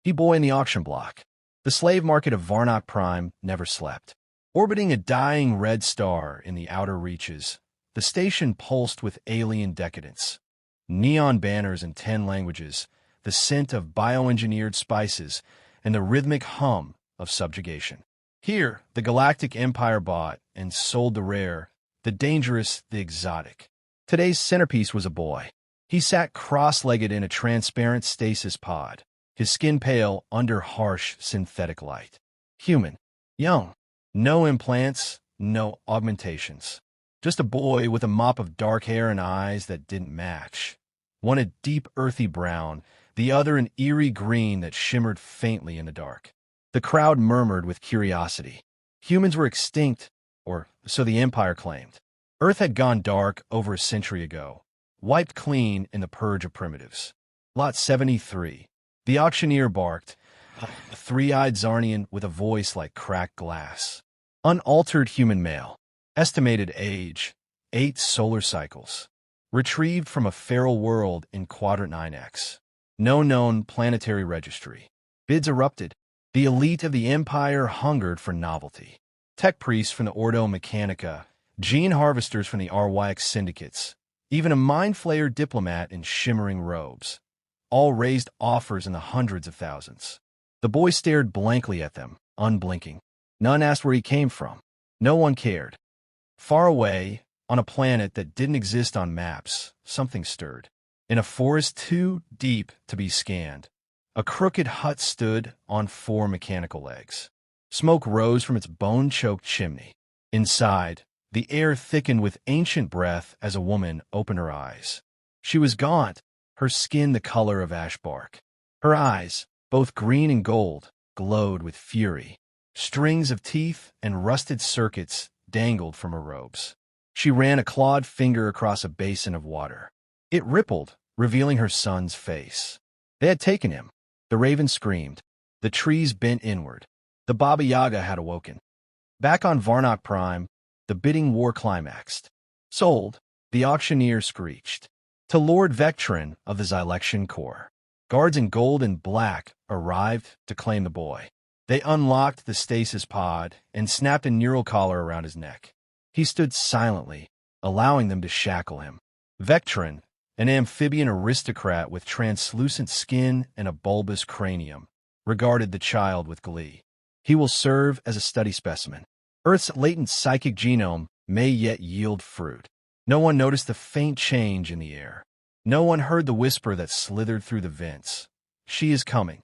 boy in the auction block. The slave market of Varnock Prime never slept. Orbiting a dying red star in the outer reaches, the station pulsed with alien decadence. Neon banners in 10 languages, the scent of bioengineered spices, and the rhythmic hum of subjugation. Here, the Galactic Empire bought and sold the rare, the dangerous, the exotic. Today's centerpiece was a boy. He sat cross-legged in a transparent stasis pod, his skin pale under harsh synthetic light. Human. Young. No implants, no augmentations. Just a boy with a mop of dark hair and eyes that didn't match. One a deep earthy brown, the other an eerie green that shimmered faintly in the dark. The crowd murmured with curiosity. Humans were extinct, or so the Empire claimed. Earth had gone dark over a century ago, wiped clean in the purge of primitives. Lot 73. The auctioneer barked, a three-eyed Zarnian with a voice like cracked glass. Unaltered human male. Estimated age, 8 solar cycles. Retrieved from a feral world in Quadrant 9X. No known planetary registry. Bids erupted. The elite of the Empire hungered for novelty. Tech priests from the Ordo Mechanica, gene harvesters from the RYX syndicates, even a mind-flayer diplomat in shimmering robes. All raised offers in the hundreds of thousands. The boy stared blankly at them, unblinking. None asked where he came from. No one cared. Far away, on a planet that didn't exist on maps, something stirred. In a forest too deep to be scanned, a crooked hut stood on 4 mechanical legs. Smoke rose from its bone-choked chimney. Inside, the air thickened with ancient breath as a woman opened her eyes. She was gaunt, her skin the color of ash bark. Her eyes, both green and gold, glowed with fury. Strings of teeth and rusted circuits dangled from her robes. She ran a clawed finger across a basin of water. It rippled, revealing her son's face. They had taken him. The raven screamed. The trees bent inward. The Baba Yaga had awoken. Back on Varnock Prime, the bidding war climaxed. Sold, the auctioneer screeched. To Lord Vectrin of the Xylexian Corps. Guards in gold and black arrived to claim the boy. They unlocked the stasis pod and snapped a neural collar around his neck. He stood silently, allowing them to shackle him. Vectrin, an amphibian aristocrat with translucent skin and a bulbous cranium, regarded the child with glee. He will serve as a study specimen. Earth's latent psychic genome may yet yield fruit. No one noticed the faint change in the air. No one heard the whisper that slithered through the vents. She is coming.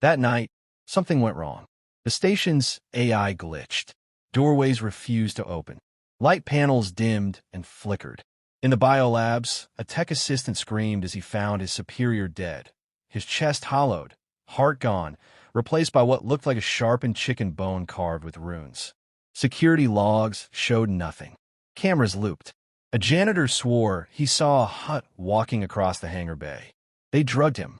That night, something went wrong. The station's AI glitched. Doorways refused to open. Light panels dimmed and flickered. In the biolabs, a tech assistant screamed as he found his superior dead, his chest hollowed, heart gone, replaced by what looked like a sharpened chicken bone carved with runes. Security logs showed nothing. Cameras looped. A janitor swore he saw a hut walking across the hangar bay. They drugged him.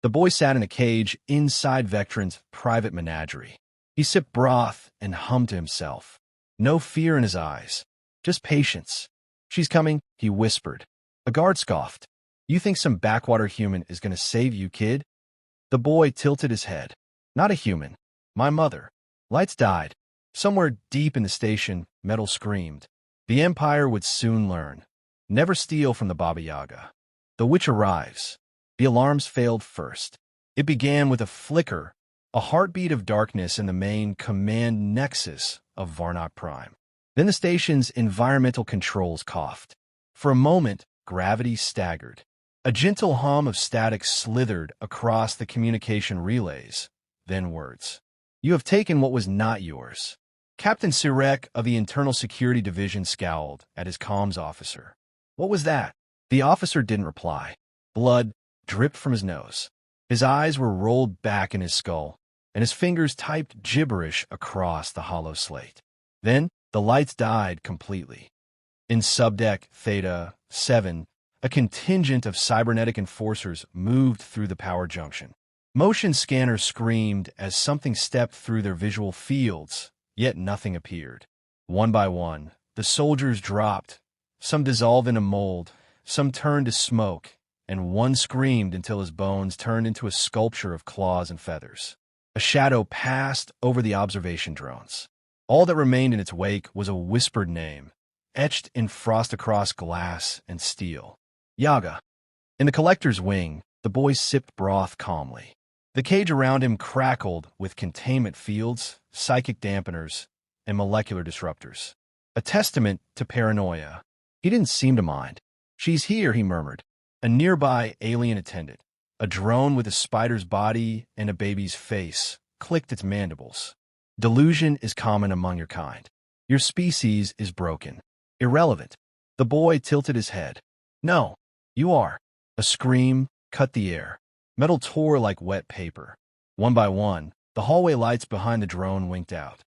The boy sat in a cage inside Vectrin's private menagerie. He sipped broth and hummed to himself. No fear in his eyes, just patience. She's coming, he whispered. A guard scoffed. You think some backwater human is going to save you, kid? The boy tilted his head. Not a human. My mother. Lights died. Somewhere deep in the station, metal screamed. The Empire would soon learn. Never steal from the Baba Yaga. The witch arrives. The alarms failed first. It began with a flicker, a heartbeat of darkness in the main command nexus of Varnock Prime. Then the station's environmental controls coughed. For a moment, gravity staggered. A gentle hum of static slithered across the communication relays. Then words. You have taken what was not yours. Captain Sirek of the Internal Security Division scowled at his comms officer. What was that? The officer didn't reply. Blood dripped from his nose. His eyes were rolled back in his skull, and his fingers typed gibberish across the hollow slate. Then the lights died completely. In Subdeck Theta 7, a contingent of cybernetic enforcers moved through the power junction. Motion scanners screamed as something stepped through their visual fields, yet nothing appeared. One by one, the soldiers dropped. Some dissolved in a mold, some turned to smoke, and one screamed until his bones turned into a sculpture of claws and feathers. A shadow passed over the observation drones. All that remained in its wake was a whispered name, etched in frost across glass and steel. Yaga. In the collector's wing, the boy sipped broth calmly. The cage around him crackled with containment fields, psychic dampeners, and molecular disruptors. A testament to paranoia. He didn't seem to mind. "She's here," he murmured. A nearby alien attendant, a drone with a spider's body and a baby's face, clicked its mandibles. "Delusion is common among your kind. Your species is broken. Irrelevant." The boy tilted his head. "No, you are." A scream cut the air. Metal tore like wet paper. One by one, the hallway lights behind the drone winked out.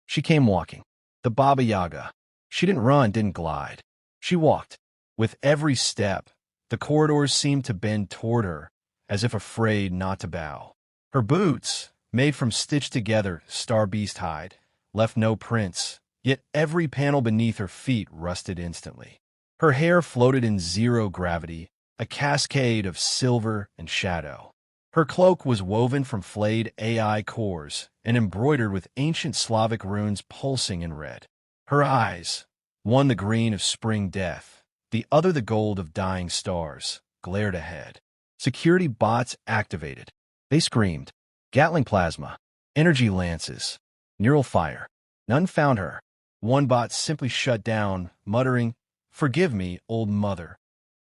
She came walking. The Baba Yaga. She didn't run, didn't glide. She walked. With every step, the corridors seemed to bend toward her, as if afraid not to bow. Her boots, made from stitched-together star beast hide, left no prints, yet every panel beneath her feet rusted instantly. Her hair floated in zero gravity, a cascade of silver and shadow. Her cloak was woven from flayed AI cores and embroidered with ancient Slavic runes pulsing in red. Her eyes, one the green of spring death, the other the gold of dying stars, glared ahead. Security bots activated. They screamed. Gatling plasma, energy lances, neural fire. None found her. One bot simply shut down, muttering, "Forgive me, old mother."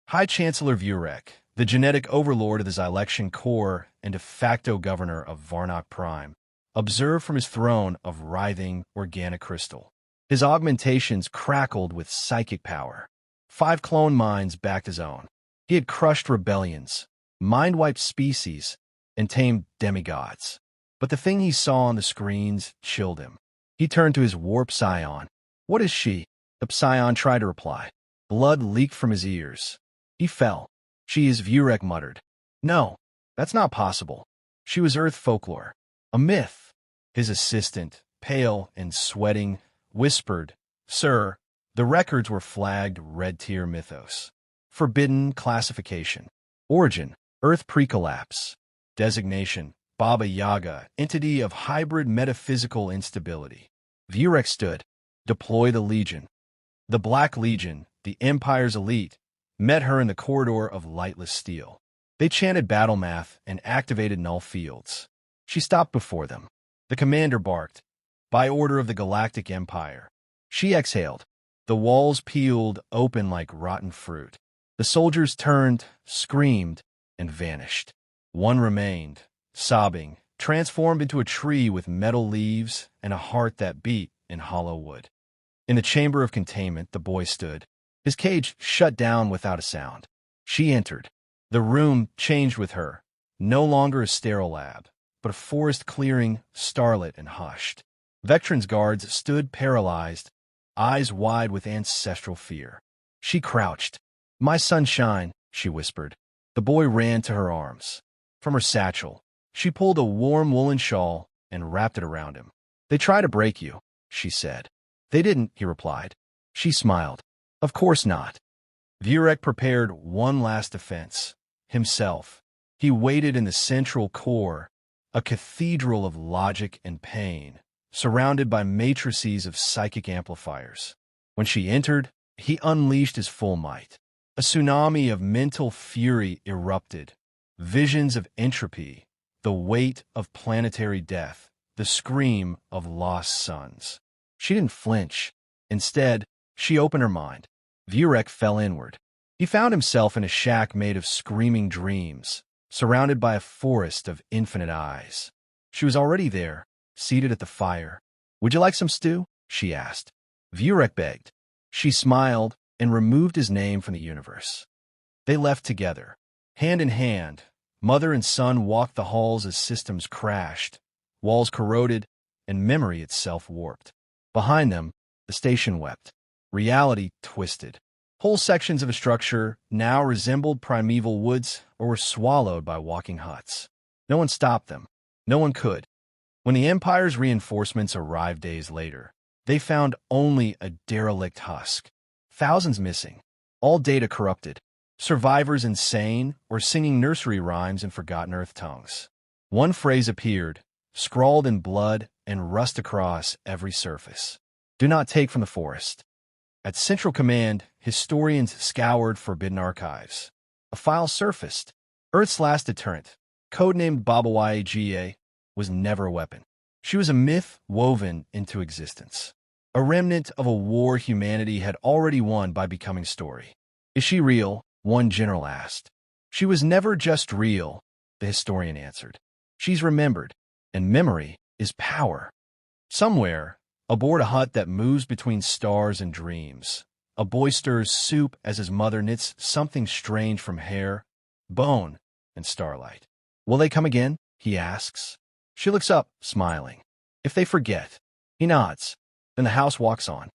High Chancellor Vurek, the genetic overlord of the Xylexian core and de facto governor of Varnock Prime, observed from his throne of writhing organic crystal. His augmentations crackled with psychic power. 5 clone minds backed his own. He had crushed rebellions, mind-wiped species, and tamed demigods. But the thing he saw on the screens chilled him. He turned to his warp scion. "What is she?" The scion tried to reply. Blood leaked from his ears. He fell. "She is," Vurek muttered. "No, that's not possible. She was Earth folklore. A myth." His assistant, pale and sweating, whispered, "Sir, the records were flagged red-tier mythos. Forbidden classification. Origin, Earth pre-collapse. Designation, Baba Yaga, entity of hybrid metaphysical instability." Vurek stood. "Deploy the Legion." The Black Legion, the Empire's elite, met her in the corridor of lightless steel. They chanted battle math and activated null fields. She stopped before them. The commander barked, "By order of the Galactic Empire." She exhaled. The walls peeled open like rotten fruit. The soldiers turned, screamed, and vanished. One remained, sobbing, transformed into a tree with metal leaves and a heart that beat in hollow wood. In the chamber of containment, the boy stood. His cage shut down without a sound. She entered. The room changed with her. No longer a sterile lab, but a forest clearing, starlit and hushed. Vectron's guards stood paralyzed, eyes wide with ancestral fear. She crouched. "My sunshine," she whispered. The boy ran to her arms. From her satchel, she pulled a warm woolen shawl and wrapped it around him. "They try to break you," she said. "They didn't," he replied. She smiled. "Of course not." Vurek prepared one last defense. Himself. He waited in the central core, a cathedral of logic and pain, surrounded by matrices of psychic amplifiers. When she entered, he unleashed his full might. A tsunami of mental fury erupted. Visions of entropy, the weight of planetary death, the scream of lost suns. She didn't flinch. Instead, she opened her mind. Vurek fell inward. He found himself in a shack made of screaming dreams, surrounded by a forest of infinite eyes. She was already there, seated at the fire. "Would you like some stew?" she asked. Vurek begged. She smiled and removed his name from the universe. They left together. Hand in hand, mother and son walked the halls as systems crashed, walls corroded, and memory itself warped. Behind them, the station wept. Reality twisted. Whole sections of a structure now resembled primeval woods or were swallowed by walking huts. No one stopped them. No one could. When the Empire's reinforcements arrived days later, they found only a derelict husk. Thousands missing. All data corrupted. survivors insane, or singing nursery rhymes in forgotten Earth tongues. One phrase appeared, scrawled in blood and rust across every surface. Do not take from the forest. At Central Command, historians scoured forbidden archives. A file surfaced. Earth's last deterrent, codenamed Yaga, was never a weapon. She was a myth woven into existence. A remnant of a war humanity had already won by becoming story. Is she real? One general asked. She was never just real, the historian answered. She's remembered, and memory is power. Somewhere, aboard a hut that moves between stars and dreams, a boy stirs soup as his mother knits something strange from hair, bone, and starlight. Will they come again? He asks. She looks up, smiling. If they forget. He nods. Then the house walks on.